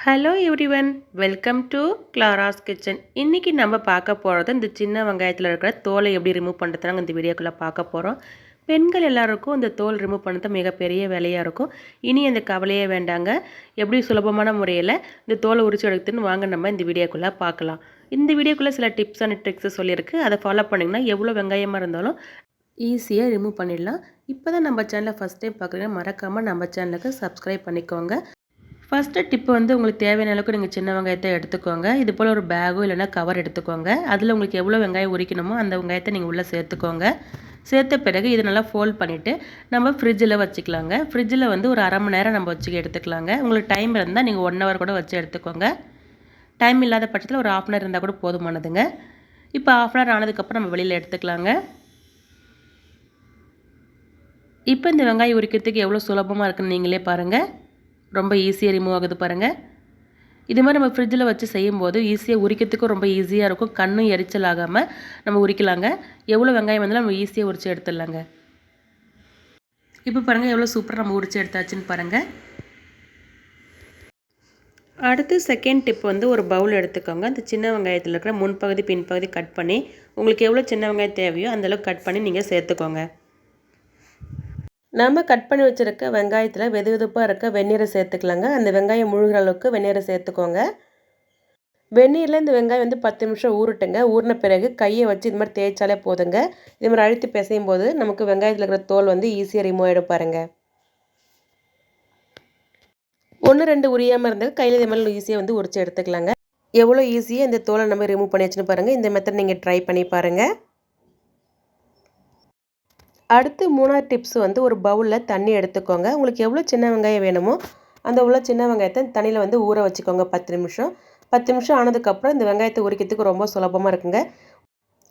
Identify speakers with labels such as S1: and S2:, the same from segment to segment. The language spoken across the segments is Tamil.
S1: Hello everyone, welcome to Clara's kitchen. இன்றைக்கி நம்ம பார்க்க போகிறது இந்த சின்ன வெங்காயத்தில் இருக்கிற தோலை எப்படி ரிமூவ் பண்ணுறதுனாங்க இந்த வீடியோக்குள்ளே பார்க்க போகிறோம். பெண்கள் எல்லாருக்கும் இந்த தோல் ரிமூவ் பண்ணுறது மிகப்பெரிய வேலையாக இருக்கும். இனி அந்த கவலையே வேண்டாங்க. எப்படி சுலபமான முறையில் இந்த தோலை உரிச்சு எடுத்துன்னு வாங்க நம்ம இந்த வீடியோக்குள்ளே பார்க்கலாம். இந்த வீடியோக்குள்ளே சில டிப்ஸ் அண்ட் ட்ரிக்ஸை சொல்லியிருக்கு. அதை ஃபாலோ பண்ணிங்கன்னா எவ்வளோ வெங்காயமாக இருந்தாலும் ஈஸியாக ரிமூவ் பண்ணிடலாம். இப்போ தான் நம்ம சேனலை ஃபஸ்ட் டைம் பார்க்குறீங்கன்னா மறக்காமல் நம்ம சேனலுக்கு சப்ஸ்கிரைப் பண்ணிக்கோங்க. ஃபஸ்ட்டு டிப்பு உங்களுக்கு தேவையான அளவுக்கு நீங்கள் சின்ன வெங்காயத்தை எடுத்துக்கோங்க. இது போல் ஒரு பேகோ இல்லைனா கவர் எடுத்துக்கோங்க. அதில் உங்களுக்கு எவ்வளோ வெங்காயம் உரிக்கணுமோ அந்த வெங்காயத்தை நீங்கள் உள்ளே சேர்த்துக்கோங்க. சேர்த்த பிறகு இதை நல்லா ஃபோல்ட் பண்ணிவிட்டு நம்ம ஃப்ரிட்ஜில் வச்சுக்கலாங்க. ஃப்ரிட்ஜில் ஒரு அரை மணி நேரம் நம்ம வச்சு எடுத்துக்கலாங்க. உங்களுக்கு டைம் இருந்தால் நீங்கள் 1 ஹவர் கூட வச்சு எடுத்துக்கோங்க. டைம் இல்லாத பட்சத்தில் ஒரு 1/2 இருந்தால் கூட போதுமானதுங்க. இப்போ 1/2 ஹவர் ஆனதுக்கப்புறம் நம்ம வெளியில் எடுத்துக்கலாங்க. இப்போ இந்த வெங்காயம் உரிக்கிறதுக்கு எவ்வளோ சுலபமாக இருக்குன்னு நீங்களே பாருங்கள். ரொம்ப ஈஸியாக ரிமூவ் ஆகுது பாருங்கள். இது மாதிரி நம்ம ஃப்ரிட்ஜில் வச்சு செய்யும்போது ஈஸியாக உரிக்கிறதுக்கும் ரொம்ப ஈஸியாக இருக்கும். கண்ணும் எரிச்சல் ஆகாமல் நம்ம உரிக்கலாங்க. எவ்வளோ வெங்காயம் வந்தாலும் நம்ம ஈஸியாக உரித்து எடுத்துடலாங்க. இப்போ பாருங்கள் எவ்வளோ சூப்பராக நம்ம உரித்து எடுத்தாச்சுன்னு பாருங்கள். அடுத்து செகண்ட் டிப் ஒரு பவுல் எடுத்துக்கோங்க. அந்த சின்ன வெங்காயத்தில் இருக்கிற முன்பகுதி பின்பகுதி கட் பண்ணி உங்களுக்கு எவ்வளோ சின்ன வெங்காயம் தேவையோ அந்தளவுக்கு கட் பண்ணி நீங்கள் சேர்த்துக்கோங்க. நம்ம கட் பண்ணி வச்சுருக்க வெங்காயத்தில் வெது வெதுப்பாக இருக்க வெந்நீரை சேர்த்துக்கலாங்க. அந்த வெங்காயம் முழுகிற அளவுக்கு வெந்நீரை சேர்த்துக்கோங்க. வெந்நீரில் இந்த வெங்காயம் 10 நிமிஷம் ஊறட்டுங்க. ஊறின பிறகு கையை வச்சு இது மாதிரி தேய்ச்சாலே போதுங்க. இது மாதிரி அழுத்தி பிசையும் போது நமக்கு வெங்காயத்தில் இருக்கிற தோல் ஈஸியாக ரிமூவ் ஆகிடும் பாருங்கள். 1-2 உரியாமல் இருந்தால் கையில் இது மாதிரி ஈஸியாக உரிச்சு எடுத்துக்கலாங்க. எவ்வளோ ஈஸியாக இந்த தோலை நம்ம ரிமூவ் பண்ணி வச்சுன்னு பாருங்கள். இந்த மெத்தட் நீங்கள் ட்ரை பண்ணி பாருங்கள். அடுத்து 3வது டிப்ஸ் ஒரு பவுலில் தண்ணி எடுத்துக்கோங்க. உங்களுக்கு எவ்வளோ சின்ன வெங்காயம் வேணுமோ அந்த உள்ள சின்ன வெங்காயத்தை தண்ணியில் ஊற வச்சுக்கோங்க 10 நிமிஷம். 10 நிமிஷம் ஆனதுக்கப்புறம் இந்த வெங்காயத்தை உரிக்கிறதுக்கு ரொம்ப சுலபமாக இருக்குங்க.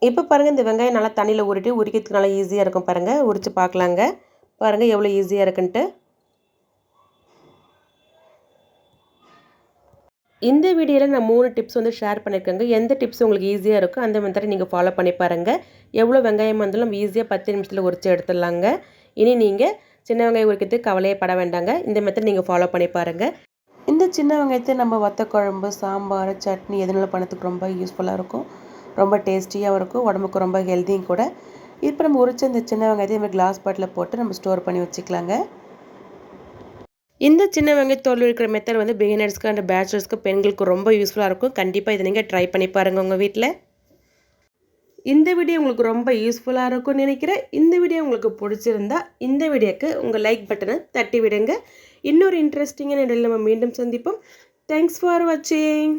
S1: இப்போ பாருங்கள் இந்த வெங்காயம் நல்லா தண்ணியில் உரிக்கிறதுக்கு நல்லா ஈஸியாக இருக்கும் பாருங்கள். உரித்து பார்க்கலாங்க. பாருங்கள் எவ்வளோ ஈஸியாக இருக்குன்ட்டு. இந்த வீடியோவில் நான் 3 டிப்ஸ் ஷேர் பண்ணியிருக்கேங்க. எந்த டிப்ஸ் உங்களுக்கு ஈஸியாக இருக்கோ அந்த மெத்தடை நீங்கள் ஃபாலோ பண்ணி பாருங்கள். எவ்வளோ வெங்காயம் இருந்தாலும் நம்ம ஈஸியாக 10 நிமிஷத்தில் உரித்து எடுத்துடலாங்க. இனி நீங்கள் சின்ன வெங்காயம் உரிக்கிறதுக்கு கவலையே பட வேண்டாங்க. இந்த மெத்தட் நீங்கள் ஃபாலோ பண்ணி பாருங்கள். இந்த சின்ன வெங்காயத்தை நம்ம வத்த குழம்பு, சாம்பார், சட்னி எதுனாலும் பண்ணதுக்கு ரொம்ப யூஸ்ஃபுல்லாக இருக்கும். ரொம்ப டேஸ்டியாகவும் இருக்கும். உடம்புக்கு ரொம்ப ஹெல்த்தியும் கூட. இப்போ நம்ம உரித்த இந்த சின்ன வெங்காயத்தை நம்ம கிளாஸ் பாட்டில் போட்டு நம்ம ஸ்டோர் பண்ணி வச்சுக்கலாங்க. இந்த சின்ன வெங்காய தோல் இருக்கிற மெத்தட் பிகினர்ஸ்க்கு அண்ட் பேச்சுலர்ஸ்க்கு பெண்களுக்கு ரொம்ப யூஸ்ஃபுல்லாக இருக்கும். கண்டிப்பாக இதை நீங்கள் ட்ரை பண்ணி பாருங்கள் உங்கள் வீட்டில். இந்த வீடியோ உங்களுக்கு ரொம்ப யூஸ்ஃபுல்லாக இருக்கும்னு நினைக்கிறேன். இந்த வீடியோ உங்களுக்கு பிடிச்சிருந்தா இந்த வீடியோக்கு உங்கள் லைக் பட்டனை தட்டி விடுங்க. இன்னொரு இன்ட்ரெஸ்டிங்கான இடையில் நம்ம மீண்டும் சந்திப்போம். தேங்க்ஸ் ஃபார் வாட்சிங்.